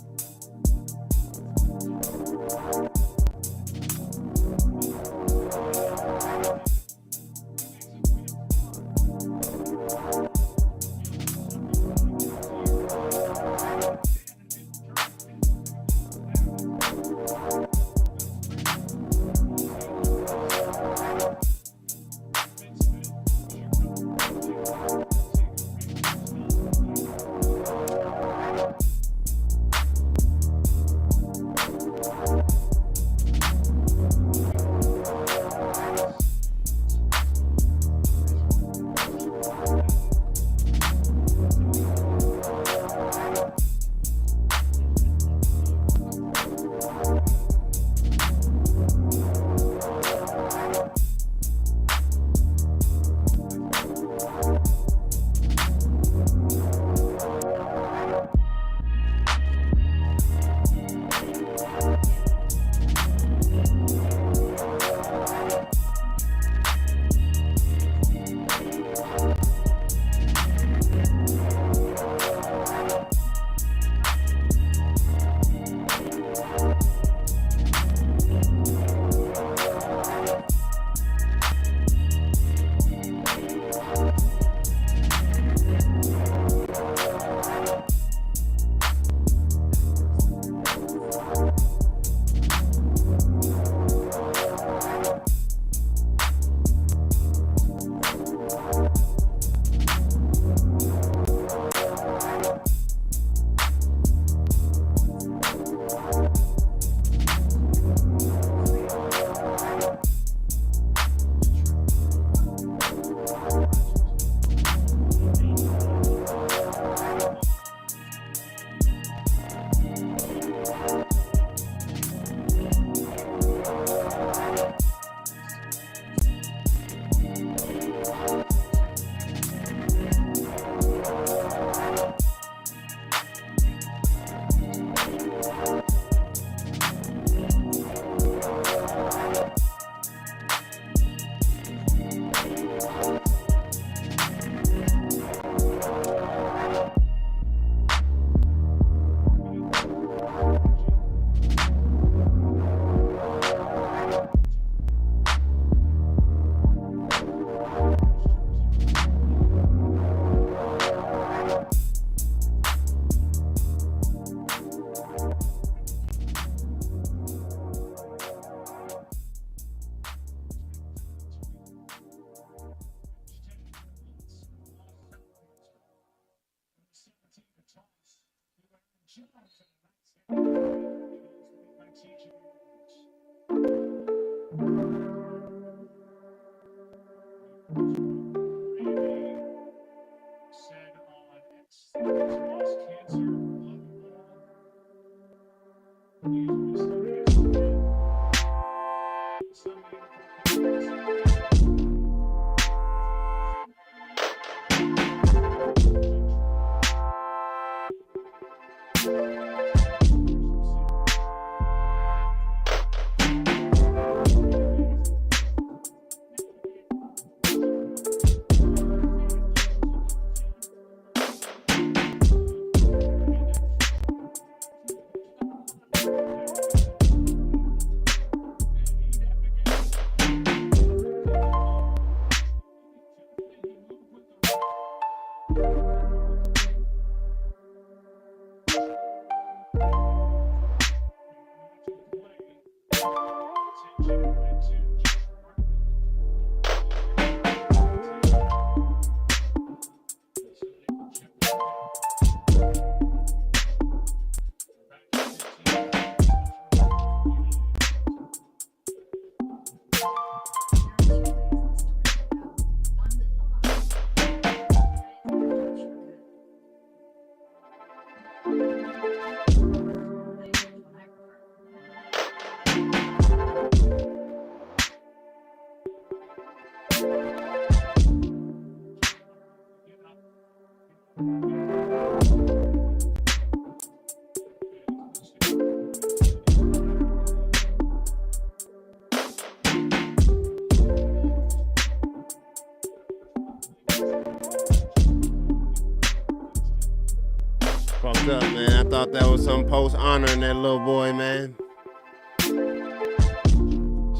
messed up, man. I thought that was some post honoring that little boy, man.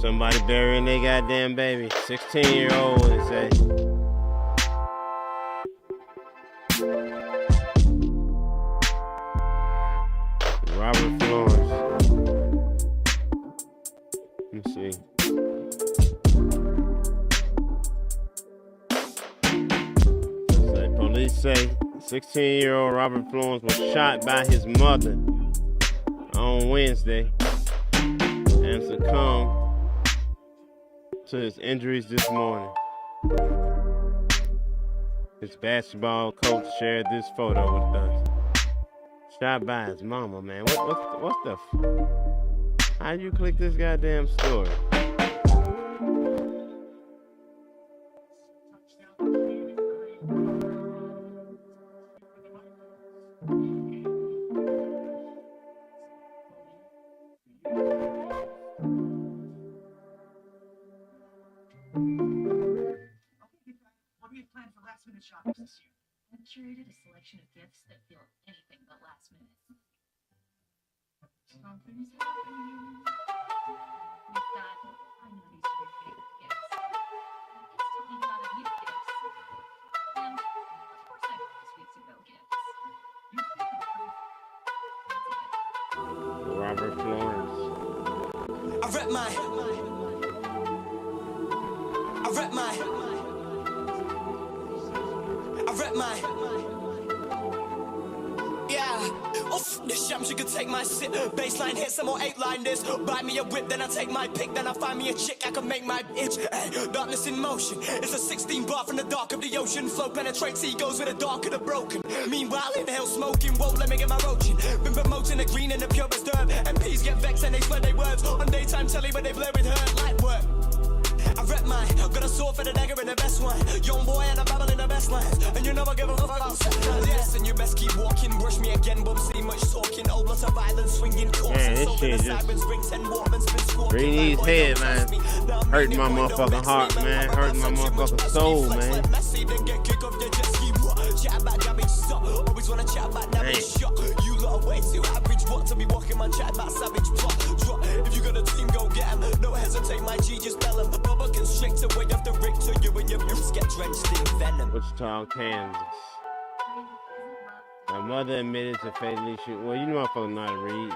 Somebody burying their goddamn baby. 16-year-old, they say. Robert Florence. Let me see. Police say 16-year-old Robert Florence was shot by his mother on Wednesday and succumbed to his injuries this morning. His basketball coach shared this photo with us. Shot by his mama, man. What's the how you click this goddamn story? What do you plan for last-minute shopping this year? I've curated a selection of gifts that feel anything but last minute. Something's happening. With that, I know these are your favorite gifts. I instantly thought of you gifts. And, of course, I bought this week's ago gifts. You think Robert Florence. I rep my yeah. Off the shams, you could take my sip. Baseline hit some more 8-line this. Buy me a whip, then I take my pick. Then I find me a chick, I can make my itch. Ay, darkness in motion. It's a 16 bar from the dark of the ocean. Flow penetrates egos with the dark of the broken. Meanwhile, inhale smoking, won't let me get my roaching. Been promoting the green and the purest herb. MPs get vexed and they swear they words. On daytime telly, but they blur with her light work. I rep mine, got a sword for the dagger and the best one. Young boy and I'm babbling the best lines. And you never give a fuck about sometimes. Yes, and you best keep walking. Brush me again, but see much talking. Old lots of violence, swinging courses. Man, this shit just bring these head, man. Hurting my motherfucking heart, man. Hurting my motherfucking soul, man. Always wanna chat about damage shot. You lot are way too average. What to be walking man chat about savage plot. Drop. If you got a team, go get 'em. No hesitate, my G just bell 'em. Bubba constrict away off the rig to you and your roots get drenched in venom. Wichita, Kansas. My mother admitted to fatally shoot. Well, you know I know how to read.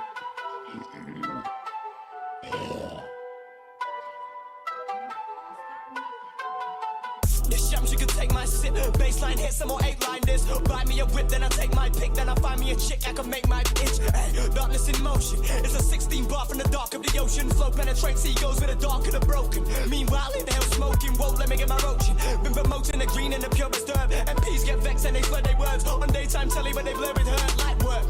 The shams, you can take my sip. Baseline hit some more 8-line this. Buy me a whip, then I take my pick. Then I find me a chick, I can make my itch. Ay, darkness in motion. It's a 16 bar from the dark of the ocean. Flow penetrates egos with the dark of the broken. Meanwhile, inhale smoking, won't let me get my roaching. Been promoting the green and the purest herb. MPs get vexed and they swear they words. On daytime telly, but they blur with her light work.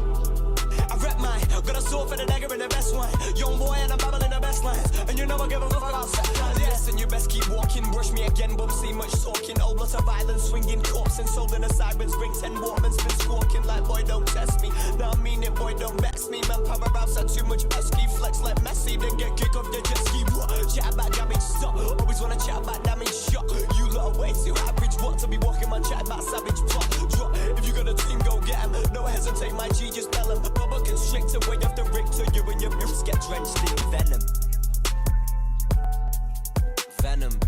I rep mine, got a sword for the dagger and the best one. Young boy and I'm babbling the best lines. And you never give a fuck about sometimes. Yes, and you best keep walking. Brush me again, but see much talking. Old lots of violence, swinging corpse and sold in the sirens. Ring 10 warmans, been squawking like boy don't test me. Now I mean it, boy don't vex me. Man, power ups are too much pesky. Flex like Messi, then get kick off the jet ski. Chat about damage stop, always wanna chat about damage shot. You lot are way too average. What to be walking man chat about savage plot. Drop. If you got a team, go get 'em. No hesitate, my G just bell 'em. Bubba constrict away off the rig to you and your roots get drenched in venom. Venom.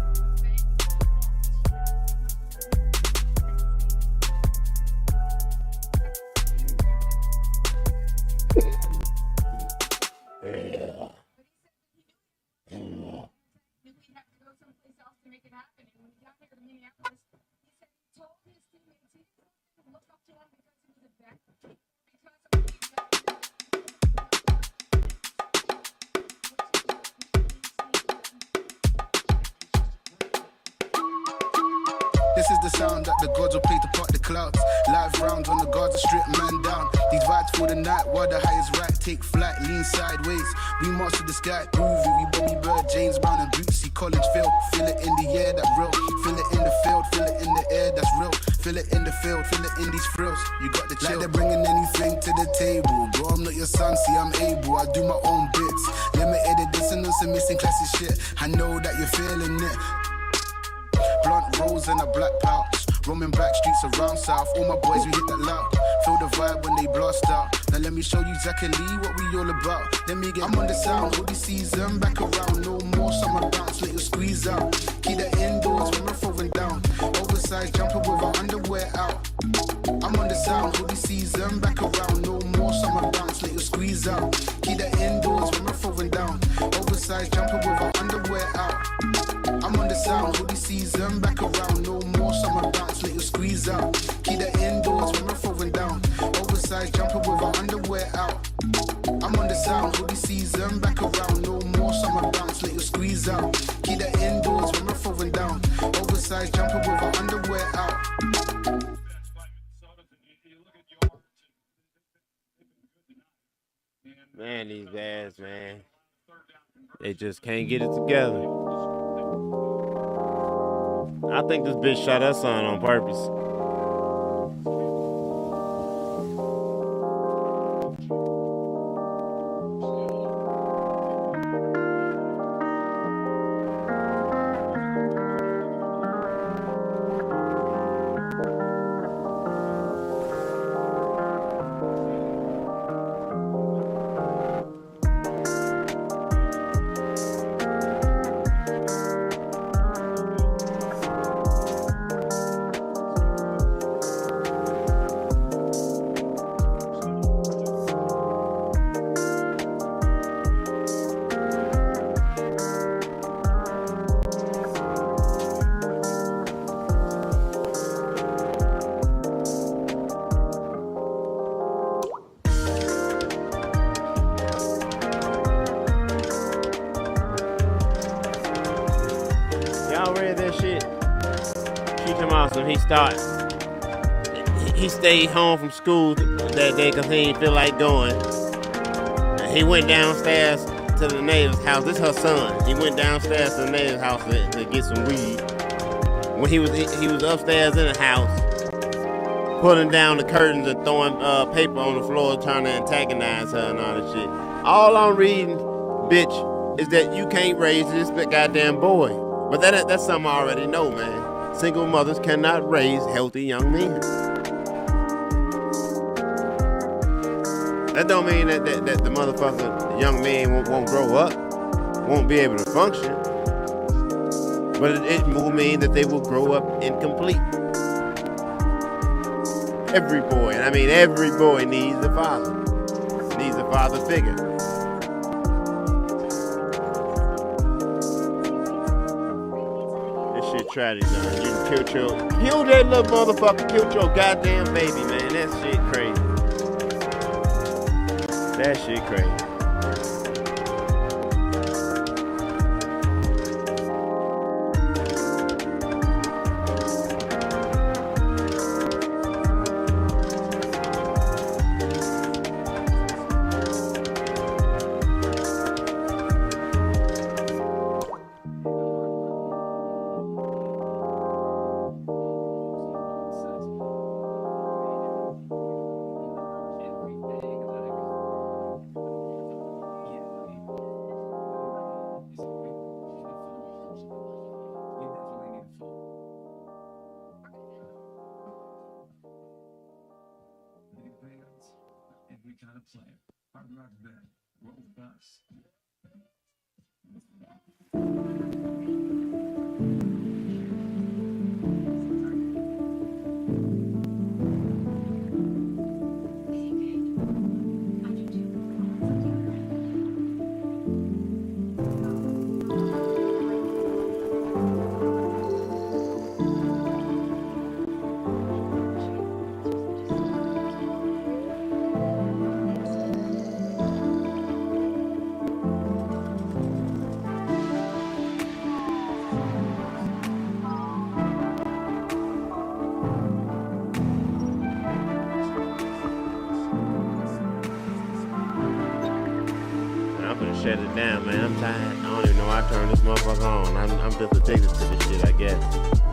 This is the sound that the gods will play to part the clouds. Live rounds when the guards are strip man down. These vibes for the night while the high is right. Take flight, lean sideways. We march to the sky, groovy. We Bobby Bird, James Brown and Bootsy Collins Phil. Feel it in the air, that real. Feel it in the field, feel it in the air, that's real. Feel it in the field, feel it in these frills. You got the chill. Like they're bringing anything to the table. Bro, I'm not your son, see I'm able. I do my own bits. Limited dissonance and missing classic shit. I know that you're feeling it. Blunt rolls and a black pouch. Roaming back streets around south. All my boys, we hit that loud. Feel the vibe when they blast out. Now let me show you exactly what we all about. Let me get, I'm on the sound, hoodie season, back around. No more summer bounce, let you squeeze out. Keep that indoors when we're throwing down. Oversized jumper with our underwear out. I'm on the sound, hoodie season, back around. No more summer bounce, let you squeeze out. Keep that indoors when we're throwing down. Oversized jumper with our underwear out. I'm on the sound, hoodie season, back around. No more summer bounce, let you squeeze out. Keep that indoors when we're throwing down. Oversized jumper with our underwear out. I'm on the sound, hoodie season, back around. No more summer bounce, let you squeeze out. Keep that indoors when we're throwing down. Oversized jumper with our underwear out. Man, these guys, man, they just can't get it together. I think this bitch shot her son on purpose. He stayed home from school that day because he didn't feel like going. He went downstairs to the neighbor's house. This is her son. He went downstairs to the neighbor's house to get some weed. When he was upstairs in the house, pulling down the curtains and throwing paper on the floor, trying to antagonize her and all that shit. All I'm reading, bitch, is that you can't raise this goddamn boy. But that's something I already know, man. Single mothers cannot raise healthy young men. That don't mean that the motherfucker, young men won't grow up, won't be able to function. But it will mean that they will grow up incomplete. Every boy, and I mean every boy needs a father. Needs a father figure. Tragic, man. You can kill that little motherfucker, kill your goddamn baby, man. That shit crazy. That shit crazy. Hard rock band, roll with us. Shut it down, man. I'm tired. I don't even know why I turned this motherfucker on. I'm just addicted to this shit, I guess.